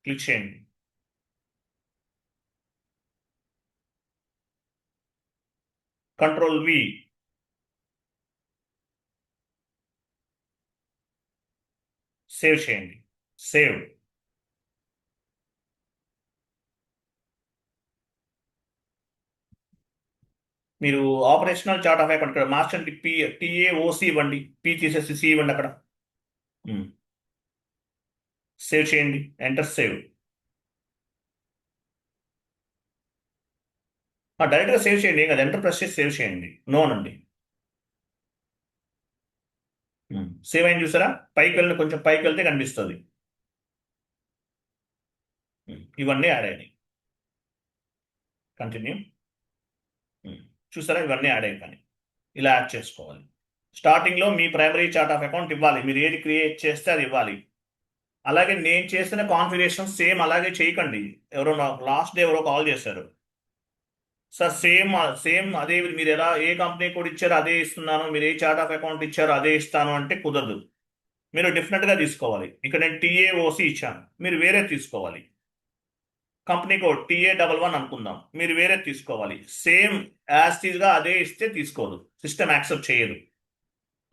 క్లిక్ చేయండి. Control V. సేవ్ చేయండి. సేవ్. మీరు ఆపరేషనల్ చార్ట్ ఆఫ్ అకౌంట్ ఇక్కడ మాస్టర్ టిఏఓసి ఇవ్వండి. పి తీసేసి సి ఇవ్వండి అక్కడ. సేవ్ చేయండి. Enter save. డైరెక్ట్గా సేవ్ చేయండి, ఏం కదా. ఎంటర్ ప్రెస్ చేసి సేవ్ చేయండి. నో అనండి. సేవ్ అయింది చూసారా? పైకి వెళ్ళి కొంచెం పైకి వెళ్తే కనిపిస్తుంది. ఇవన్నీ యాడ్ అయినాయి. కంటిన్యూ. చూసారా? ఇవన్నీ యాడ్ అయ్యి, కానీ ఇలా యాడ్ చేసుకోవాలి. స్టార్టింగ్లో మీ ప్రైమరీ చార్ట్ ఆఫ్ అకౌంట్ ఇవ్వాలి. మీరు ఏది క్రియేట్ చేస్తే అది ఇవ్వాలి. అలాగే నేను చేసిన కాన్ఫిగరేషన్ సేమ్ అలాగే చేయకండి. ఎవరో నాకు లాస్ట్ డే ఎవరో కాల్ చేశారు, సార్ సేమ్ సేమ్ అదే మీరు ఎలా ఏ కంపెనీ కోడ్ ఇచ్చారో అదే ఇస్తున్నాను, మీరు ఏ చార్ట్ ఆఫ్ అకౌంట్ ఇచ్చారో అదే ఇస్తాను అంటే కుదరదు. మీరు డిఫరెంట్గా తీసుకోవాలి. ఇక్కడ నేను టిఏఓసి ఇచ్చాను, మీరు వేరే తీసుకోవాలి. కంపెనీ కోడ్ TA11 అనుకుందాం, మీరు వేరే తీసుకోవాలి. సేమ్ యాజ్ టీజ్గా అదే ఇస్తే తీసుకోదు, సిస్టమ్ యాక్సెప్ట్ చేయదు.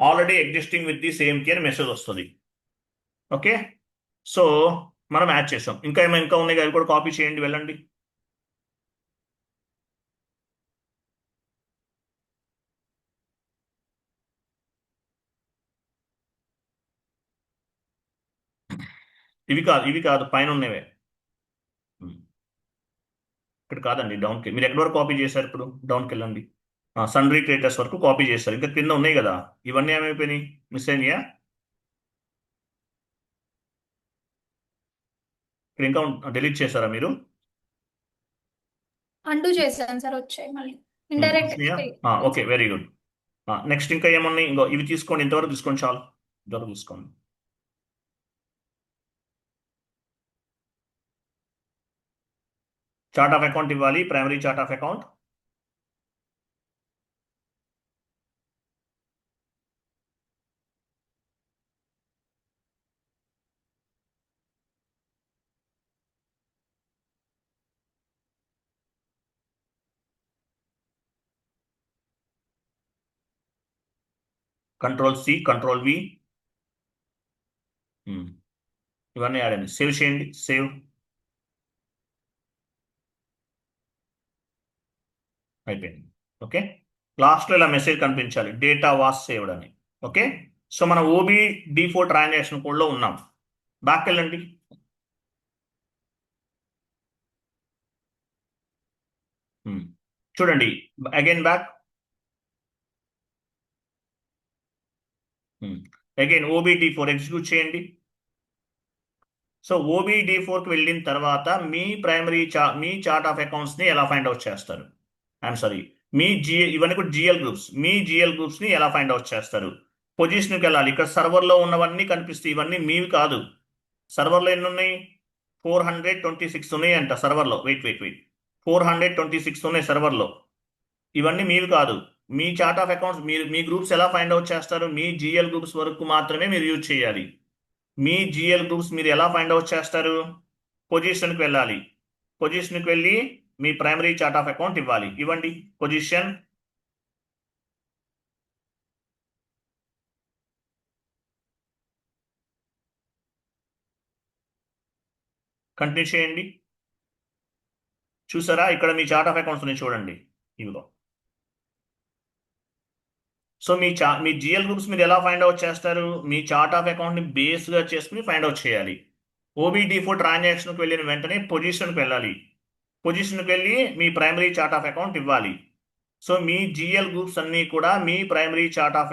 Already existing with the same key అని మెసేజ్ వస్తుంది. ఓకే. సో మనం యాడ్ చేసాం. ఇంకా ఏమైనా ఇంకా ఉన్నాయి, అవి కూడా కాపీ చేయండి. వెళ్ళండి. ఇవి కాదు పైన ఉన్నవే. ఇక్కడ కాదండి, డౌన్కి. మీరు ఎక్కడి వరకు కాపీ చేశారు? ఇప్పుడు డౌన్కి వెళ్ళండి. సన్రీ క్రియేటర్స్ వరకు కాపీ చేశారు. ఇంకా కింద ఉన్నాయి కదా, ఇవన్నీ ఏమైపోయినాయి? మిస్ అయినాయా? ఇక్కడ ఇంకా డిలీట్ చేశారా మీరు? అండూ చేశాను సార్, వచ్చాయి మళ్ళీ indirect. Okay, very good. Next ఇంకా ఏమున్నాయి? ఇంకో ఇవి తీసుకోండి, ఇంతవరకు తీసుకోండి, చాలు. ఇంతవరకు తీసుకోండి. చార్ట్ ఆఫ్ అకౌంట్ ఇవ్వాలి, primary chart of account. Control C, control V. ఇవన్నీ యాడ్ అయ్యింది. సేవ్ చేయండి. సేవ్ అయిపోయింది. ఓకే, లాస్ట్లో ఇలా మెసేజ్ కనిపించాలి, డేటా వాస్ సేవ్డ్ అని. ఓకే, సో మనం OBD4 ట్రాన్సాక్షన్ కోడ్లో ఉన్నాం. బ్యాక్ వెళ్ళండి. చూడండి, again back. Again OBD4 execute చేయండి. సో OBD4కి వెళ్ళిన తర్వాత మీ మీ చార్ట్ ఆఫ్ అకౌంట్స్ని ఎలా ఫైండ్ అవుట్ చేస్తారు? ఐఎమ్ సారీ, ఇవన్నీ కూడా జిఎల్ గ్రూప్స్. మీ జిఎల్ గ్రూప్స్ని ఎలా ఫైండ్ అవుట్ చేస్తారు? పొజిషన్కి వెళ్ళాలి. ఇక్కడ సర్వర్లో ఉన్నవన్నీ కనిపిస్తాయి, ఇవన్నీ మీవి కాదు. సర్వర్లో ఎన్ని ఉన్నాయి? 426 ఉన్నాయి అంట సర్వర్లో. వెయిట్ 426 ఉన్నాయి సర్వర్లో. ఇవన్నీ మీవి కాదు. మీ చార్ట్ ఆఫ్ అకౌంట్స్ మీరు మీ గ్రూప్స్ ఎలా ఫైండ్ అవుట్ చేస్తారు? మీ జిఎల్ గ్రూప్స్ వరకు మాత్రమే మీరు యూజ్ చేయాలి. మీ జిఎల్ గ్రూప్స్ మీరు ఎలా ఫైండ్ అవుట్ చేస్తారు? పొజిషన్కి వెళ్ళాలి. పొజిషన్కి వెళ్ళి మీ ప్రైమరీ చార్ట్ ఆఫ్ అకౌంట్ ఇవ్వాలి. ఇవ్వండి. పొజిషన్, కంటిన్యూ చేయండి. చూసారా, ఇక్కడ మీ చార్ట్ ఆఫ్ అకౌంట్స్ ఉన్నాయి చూడండి ఇవిలో. సో మీ జిఎల్ గ్రూప్స్ మీరు ఎలా ఫైండ్ అవుట్ చేస్తారు? మీ చార్ట్ ఆఫ్ అకౌంట్ని బేస్గా చేసుకుని ఫైండ్ అవుట్ చేయాలి. OBD4 ట్రాన్సాక్షన్కి వెళ్ళిన వెంటనే పొజిషన్కి వెళ్ళాలి. పొజిషన్కి వెళ్ళి మీ ప్రైమరీ చార్ట్ ఆఫ్ అకౌంట్ ఇవ్వాలి. సో మీ జిఎల్ గ్రూప్స్ అన్నీ కూడా మీ ప్రైమరీ చార్ట్ ఆఫ్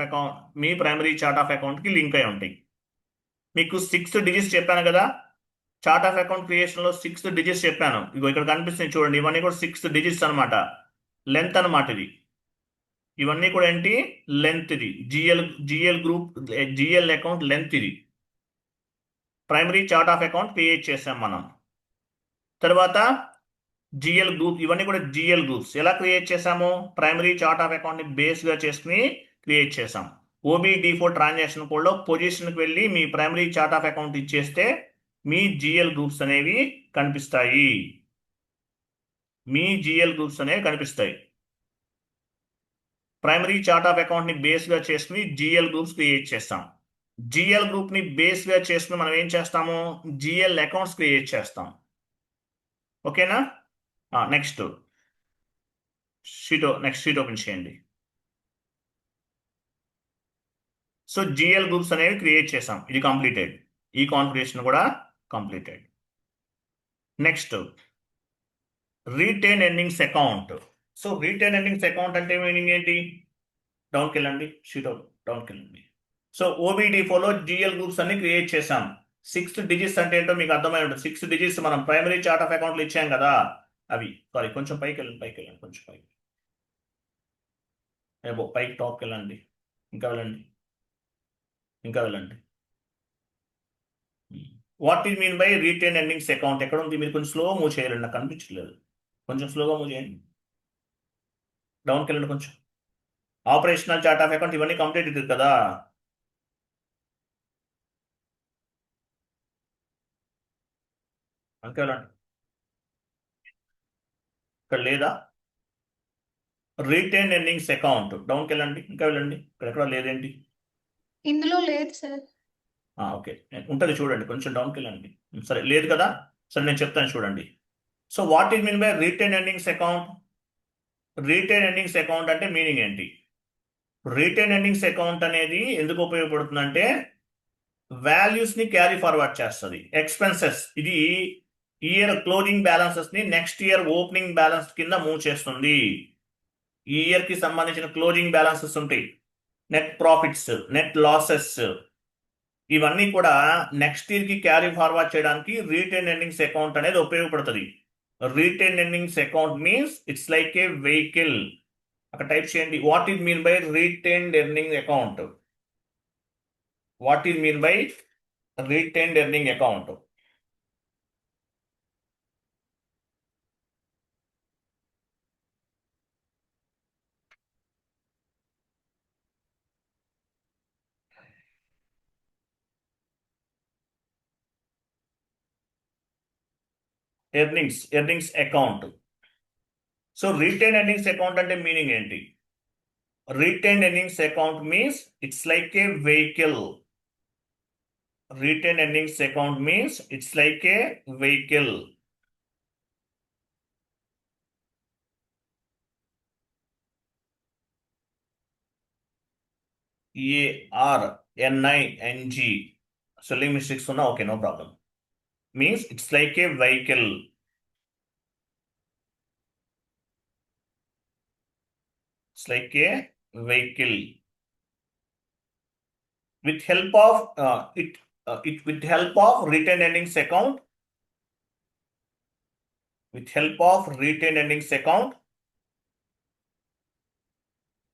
అకౌంట్కి లింక్ అయి ఉంటాయి. మీకు 6 డిజిట్స్ చెప్పాను కదా, చార్ట్ ఆఫ్ అకౌంట్ క్రియేషన్లో 6 డిజిట్స్ చెప్పాను. ఇగో ఇక్కడ కనిపిస్తుంది చూడండి, ఇవన్నీ కూడా 6 డిజిట్స్ అనమాట. లెంత్ అనమాట ఇది. ఇవన్నీ కూడా ఏంటి? లెంత్. ఇది GL group GL account length. ఇది primary chart of account create చేసాం మనం. తర్వాత జిఎల్ గ్రూప్, ఇవన్నీ కూడా జిఎల్ గ్రూప్స్ ఎలా క్రియేట్ చేసాము? ప్రైమరీ చార్ట్ ఆఫ్ అకౌంట్ని బేస్గా చేసుకుని క్రియేట్ చేసాం. OBD4 ట్రాన్సాక్షన్ కోడ్లో పొజిషన్కి వెళ్ళి మీ ప్రైమరీ చార్ట్ ఆఫ్ అకౌంట్ ఇచ్చేస్తే మీ జిఎల్ గ్రూప్స్ అనేవి కనిపిస్తాయి. ప్రైమరీ చార్ట్ ఆఫ్ అకౌంట్ని బేస్గా చేసుకుని జిఎల్ గ్రూప్స్ క్రియేట్ చేస్తాం. జిఎల్ గ్రూప్ని బేస్గా చేసుకుని మనం ఏం చేస్తాము? జిఎల్ అకౌంట్స్ క్రియేట్ చేస్తాం. ఓకేనా? నెక్స్ట్ షీట్ ఓపెన్ చేయండి. సో జిఎల్ గ్రూప్స్ అనేవి క్రియేట్ చేసాం. ఇది కంప్లీటెడ్. ఈ కాన్ఫిగరేషన్ కూడా completed. Next retain earnings account. So retain earnings account అంటే మీనింగ్ ఏంటి? డౌన్కి వెళ్ళండి, డౌన్కి వెళ్ళండి. సో OBD4లో జిఎల్ గ్రూప్స్ అన్ని క్రియేట్ చేసాం. 6 డిజిట్స్ అంటే ఏంటో మీకు అర్థమై ఉంటుంది. 6 డిజిట్స్ మనం ప్రైమరీ చార్ట్ ఆఫ్ అకౌంట్లు ఇచ్చాం కదా, అవి. సారీ, కొంచెం పైకి వెళ్ళండి, కొంచెం పైకి. పైకి టాప్కి వెళ్ళండి, ఇంకా వెళ్ళండి. What is mean by retain earnings account? ఎక్కడ ఉంది? మీరు కొంచెం స్లో మూవ్ చేయాలండి, నాకు కనిపించట్లేదు. కొంచెం స్లోగా మూవ్ చేయండి. డౌన్కి వెళ్ళండి కొంచెం. ఆపరేషనల్ చార్ట్ ఆఫ్ అకౌంట్ ఇవన్నీ కంప్లీట్ అవుతుంది కదా. అంతే వెళ్ళండి. ఇక్కడ లేదా రీటైన్ ఎర్నింగ్స్ అకౌంట్? డౌన్కి వెళ్ళండి, ఇంకా వెళ్ళండి. ఇక్కడ లేదేంటి? ఇందులో లేదు సార్. ఓకే, ఉంటుంది చూడండి, కొంచెం డౌన్కి వెళ్ళండి. సరే, లేదు కదా. సరే, నేను చెప్తాను చూడండి. So what is mean by retain earnings account? Retain earnings account అంటే మీనింగ్ ఏంటి? రీటైన్ ఎర్నింగ్స్ అకౌంట్ అనేది ఎందుకు ఉపయోగపడుతుందంటే వాల్యూస్ని క్యారీ ఫార్వర్డ్ చేస్తుంది. ఎక్స్పెన్సెస్, ఇది ఇయర్ క్లోజింగ్ బ్యాలెన్సెస్ని నెక్స్ట్ ఇయర్ ఓపెనింగ్ బ్యాలెన్స్ కింద మూవ్ చేస్తుంది. ఈ ఇయర్కి సంబంధించిన క్లోజింగ్ బ్యాలెన్సెస్ ఉంటాయి, నెట్ ప్రాఫిట్స్, నెట్ లాసెస్, ఇవన్నీ కూడా నెక్స్ట్ ఇయర్కి క్యారీ ఫార్వర్డ్ చేయడానికి రీటైన్ ఎర్నింగ్స్ అకౌంట్ అనేది ఉపయోగపడుతుంది. Retain earnings account means it's like a vehicle. అక్కడ టైప్ చేయండి, what is mean by retained earning account? What is mean by retained earning account? Earnings account. So retain earnings account అంటే meaning ఏంటి? retained earnings account means it's like a vehicle. Retained earnings account means it's like a vehicle. ARNING. Spelling mistakes una okay, no problem. Means it's like a vehicle. It's like a vehicle. With help of it with help of retained earnings account. With help of retained earnings account,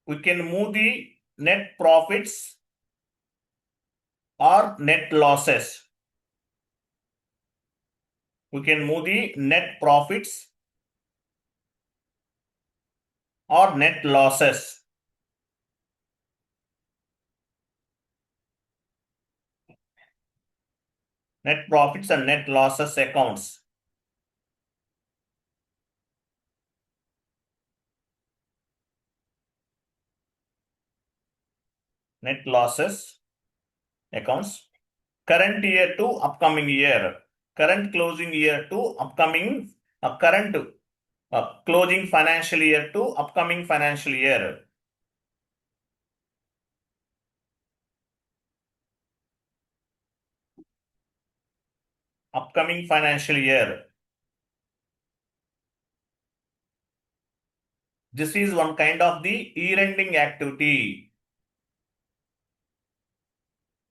we can move the net profits or net losses. We can move the net profits or net losses. Net profits and net losses accounts. Net losses accounts. Current year to upcoming year. Current closing year to upcoming current closing financial year to upcoming financial year. Upcoming financial year. This is one kind of the year-ending activity.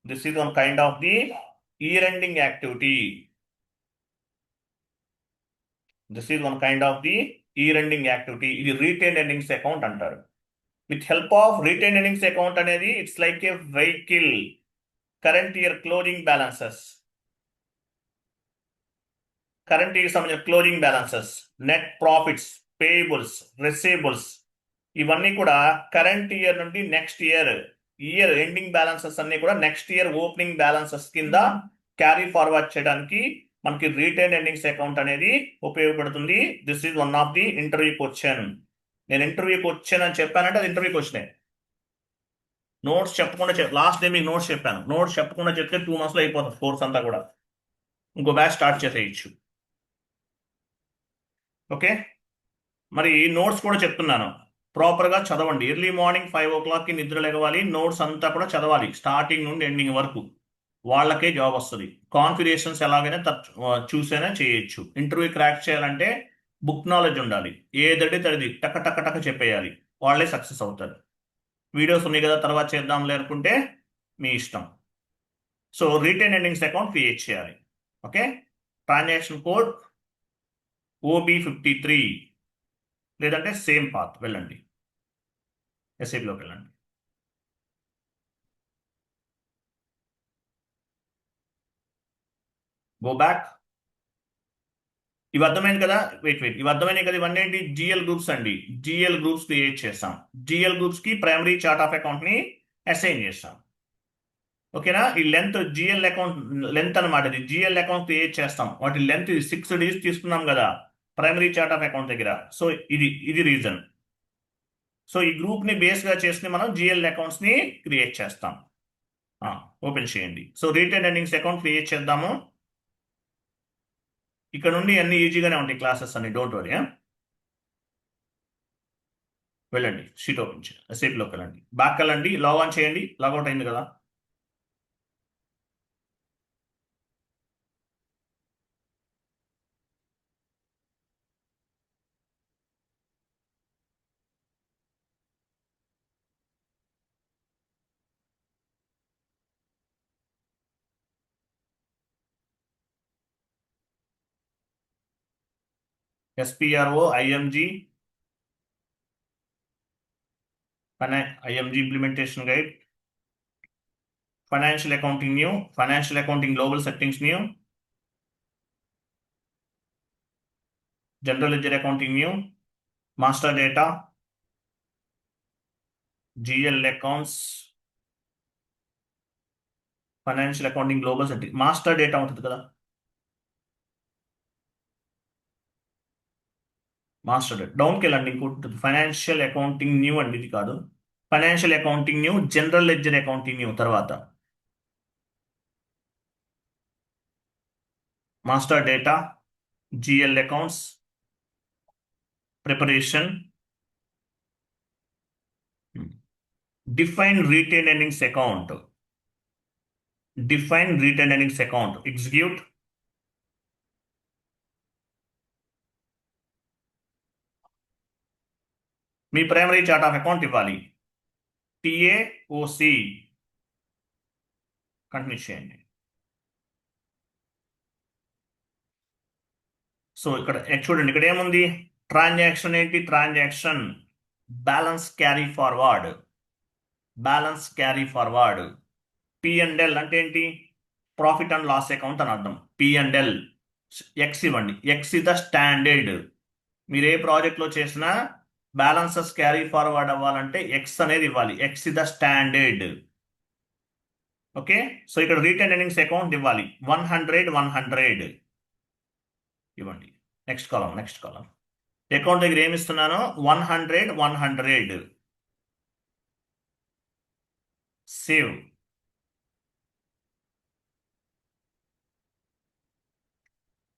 This is one kind of the year-ending activity. This is one kind of the year-ending activity. ఇది retained earnings account అంటారు. With help of retained earnings account అనేది it's like a vehicle. Current year closing balances. Current year సంబంధించిన closing balances, net profits, payables, receivables ఇవన్నీ కూడా current year నుండి next year ending balances అన్ని కూడా next year opening balances కింద carry forward చేయడానికి మనకి రిటైన్ ఎర్నింగ్స్ అకౌంట్ అనేది ఉపయోగపడుతుంది. This is one of the interview question. నేను ఇంటర్వ్యూ క్వశ్చన్ అని చెప్పానంటే అది ఇంటర్వ్యూ క్వశ్చనే. నోట్స్ చెప్పకుండా లాస్ట్ డే మీకు నోట్స్ చెప్పాను. నోట్స్ చెప్పకుండా చెప్తే 2 months లో అయిపోతుంది కోర్స్ అంతా కూడా. ఇంకో బ్యాచ్ స్టార్ట్ చేసేయచ్చు. ఓకే, మరి నోట్స్ కూడా చెప్తున్నాను, ప్రాపర్గా చదవండి. ఎర్లీ మార్నింగ్ 5 o'clockకి నిద్ర లేవాలి. నోట్స్ అంతా కూడా చదవాలి స్టార్టింగ్ నుండి ఎండింగ్ వరకు. వాళ్ళకే జాబ్ వస్తుంది. కాన్ఫిగరేషన్స్ ఎలాగైనా చూసైనా చేయొచ్చు. ఇంటర్వ్యూ క్రాక్ చేయాలంటే బుక్ నాలెడ్జ్ ఉండాలి. ఏదంటే తడిది టక్క టక్క టక్క చెప్పేయాలి. వాళ్ళే సక్సెస్ అవుతారు. వీడియోస్ ఉన్నాయి కదా తర్వాత చేద్దాంలే అనుకుంటే మీ ఇష్టం. So retain earnings account create చేయాలి. ఓకే, ట్రాన్సాక్షన్ కోడ్ OB53 లేదంటే సేమ్ పాత్ వెళ్ళండి, ఎస్ఐపిలోకి వెళ్ళండి. Go back. ఇవి అర్థమైంది కదా, వెయిట్ ఇవి అర్థమైనాయి కదా. ఇవన్నీ ఏంటి? జిఎల్ గ్రూప్స్ అండి. జిఎల్ గ్రూప్స్ క్రియేట్ చేస్తాం. జిఎల్ గ్రూప్స్ కి ప్రైమరీ చార్ట్ ఆఫ్ అకౌంట్ ని అసైన్ చేస్తాం. ఓకేనా? ఈ లెంత్ జిఎల్ అకౌంట్ లెంత్ అనమాట. ఇది జిఎల్ అకౌంట్ క్రియేట్ చేస్తాం. వాటి లెంత్ 6 digits తీసుకున్నాం కదా ప్రైమరీ చార్ట్ ఆఫ్ అకౌంట్ దగ్గర. సో ఇది రీజన్. సో ఈ గ్రూప్ ని బేస్ గా చేసుకుని మనం జిఎల్ అకౌంట్స్ ని క్రియేట్ చేస్తాం. ఓపెన్ చేయండి. So retain earnings account create చేద్దాము. ఇక్కడ నుండి అన్ని ఈజీగానే ఉంటాయి క్లాసెస్ అన్ని, డోంట్ వరీ. వెళ్ళండి, షీట్ ఓపెన్ చేయండి, ఎస్ఐపిలోకి వెళ్ళండి, బ్యాక్ వెళ్ళండి, లాగ్ చేయండి. లాగౌట్ అయింది కదా. SPRO IMG implementation guide. Financial accounting new. Financial accounting global settings new. General ledger accounting new. Master data. GL accounts. Financial accounting global setting. Master data ఉంటుంది కదా. Master data డౌన్కి వెళ్ళండి. ఇంకోటి financial accounting new అండి, ఇది కాదు. Financial accounting new, general ledger accounting new తర్వాత master data, GL accounts, preparation, define retain earnings account, define retain earnings account, execute, మీ primary chart of account ఇవ్వాలి, టిఏఓసి కంటిన్యూ చేయండి. So ఇక్కడ చూడండి, ఇక్కడ ఏముంది, ట్రాన్సాక్షన్ ఏంటి, transaction balance carry forward, balance carry forward. P&L అంటే ఏంటి, ప్రాఫిట్ అండ్ లాస్ అకౌంట్ అని అర్థం. P&L ఎక్స్ ఇవ్వండి, ఎక్స్ ఇస్ ద స్టాండర్డ్. మీరు ఏ ప్రాజెక్ట్లో చేసినా బ్యాలెన్సెస్ క్యారీ ఫార్వర్డ్ అవ్వాలంటే ఎక్స్ అనేది ఇవ్వాలి, X is the standard. Okay, so ఇక్కడ రిటైన్ ఎర్నింగ్స్ అకౌంట్ ఇవ్వాలి, 100 ఇవ్వండి. నెక్స్ట్ కాలం అకౌంట్ దగ్గర ఏమి ఇస్తున్నాను, 100 సేవ్.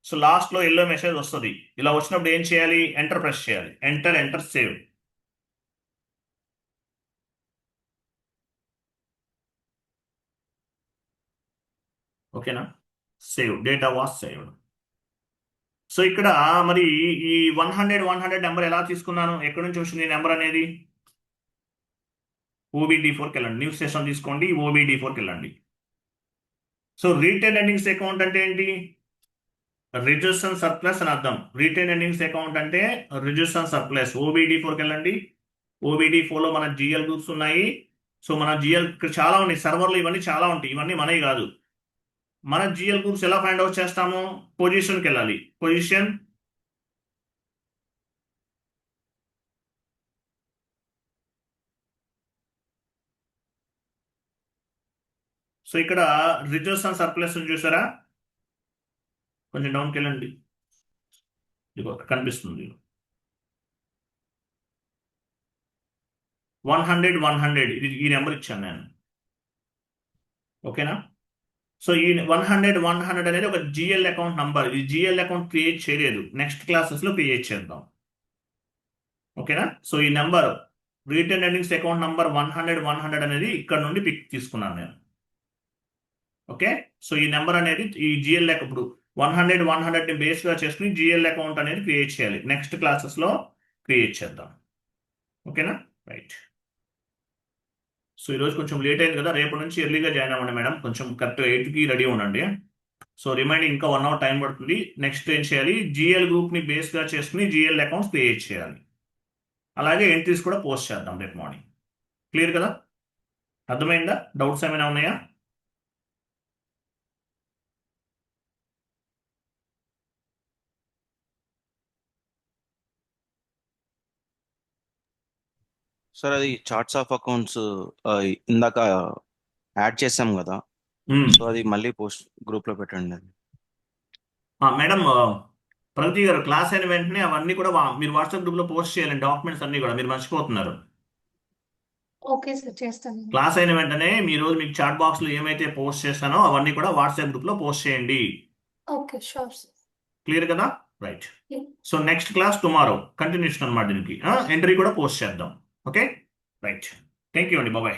సో లాస్ట్లో ఎల్లో మెసేజ్ వస్తుంది. ఇలా వచ్చినప్పుడు ఏం చేయాలి, ఎంటర్ ప్రెస్ చేయాలి, ఎంటర్ సేవ్. ఓకేనా, save, data was saved. So ఇక్కడ మరి ఈ 100 నెంబర్ ఎలా తీసుకున్నాను, ఎక్కడి నుంచి వచ్చింది నెంబర్ అనేది, OBD4కి వెళ్ళండి, న్యూ సెషన్ తీసుకోండి, OBD4కి వెళ్ళండి. సో రిటైన్ ఎర్నింగ్స్ అకౌంట్ అంటే ఏంటి, రిజర్వ్స్ అండ్ సర్ప్లస్ అని అర్థం. రిటైన్ ఎర్నింగ్స్ అకౌంట్ అంటే రిజర్వ్స్ అండ్ సర్ప్లస్. OBD4కి వెళ్ళండి, OBD4లో మన జిఎల్ గ్రూప్స్ ఉన్నాయి. సో మన జిఎల్ చాలా ఉన్నాయి, సర్వర్లు ఇవన్నీ చాలా ఉంటాయి, ఇవన్నీ మనవి కాదు. మన జిఎల్ గ్రూప్స్ ఎలా ఫైండ్ అవుట్ చేస్తాము, పొజిషన్కి వెళ్ళాలి, పొజిషన్, సో ఇక్కడ రిజర్వ్స్ అండ్ సర్ప్లస్ చూసారా, కొంచెం డౌన్కి వెళ్ళండి, ఇదిగో కనిపిస్తుంది 100 ఇది ఈ నెంబర్ ఇచ్చాను నేను. ఓకేనా, సో ఈ 100 అనేది ఒక జిఎల్ అకౌంట్ నంబర్. ఈ జిఎల్ అకౌంట్ క్రియేట్ చేయలేదు, నెక్స్ట్ క్లాసెస్లో క్రియేట్ చేద్దాం. ఓకేనా, సో ఈ number retain earnings account number 100 అనేది ఇక్కడ నుండి పిక్ తీసుకున్నాను నేను. ఓకే, సో ఈ నెంబర్ అనేది ఈ జిఎల్ ఇప్పుడు 100 బేస్గా చేసుకుని జిఎల్ అకౌంట్ అనేది క్రియేట్ చేయాలి, నెక్స్ట్ క్లాసెస్లో క్రియేట్ చేద్దాం. ఓకేనా, రైట్. సో ఈరోజు కొంచెం లేట్ అయింది కదా, రేపు నుంచి ఎర్లీగా జాయిన్ అవ్వండి మేడం, కొంచెం కరెక్ట్ 8కి రెడీ ఉండండి. సో రిమైండింగ్ ఇంకా 1 అవర్ టైం పడుతుంది. నెక్స్ట్ ఏం చేయాలి, జిఎల్ గ్రూప్ని బేస్గా చేసుకుని జిఎల్ అకౌంట్స్ క్రియేట్ చేయాలి. అలాగే ఎంట్రీస్ కూడా పోస్ట్ చేద్దాం రేపు మార్నింగ్. క్లియర్ కదా, అర్థమైందా, డౌట్స్ ఏమైనా ఉన్నాయా? సార్ అది చార్ట్స్ ఆఫ్ అకౌంట్స్ ఇందాక యాడ్ చేసాం కదా, సో అది మళ్ళీ పోస్ట్ గ్రూప్ లో పెట్టండి. మేడం, ప్రగతి గారు, క్లాస్ అయిన వెంటనే అవన్నీ కూడా మీరు వాట్సాప్ గ్రూప్ లో పోస్ట్ చేయాలండి, డాక్యుమెంట్స్ అన్ని కూడా, మీరు మర్చిపోతున్నారు. ఓకే సార్, చేస్తాను. క్లాస్ అయిన వెంటనే మీ రోజు మీకు చాట్ బాక్స్ లో ఏమైతే పోస్ట్ చేస్తానో అవన్నీ కూడా వాట్సాప్ గ్రూప్ లో పోస్ట్ చేయండి. Okay, sure sir. క్లియర్ కదా, right. Yeah. So next class tomorrow continuation అనమాట, దీనికి ఎంట్రీ కూడా పోస్ట్ చేద్దాం. Okay, right. థ్యాంక్ యూ అండి, బాబాయ్.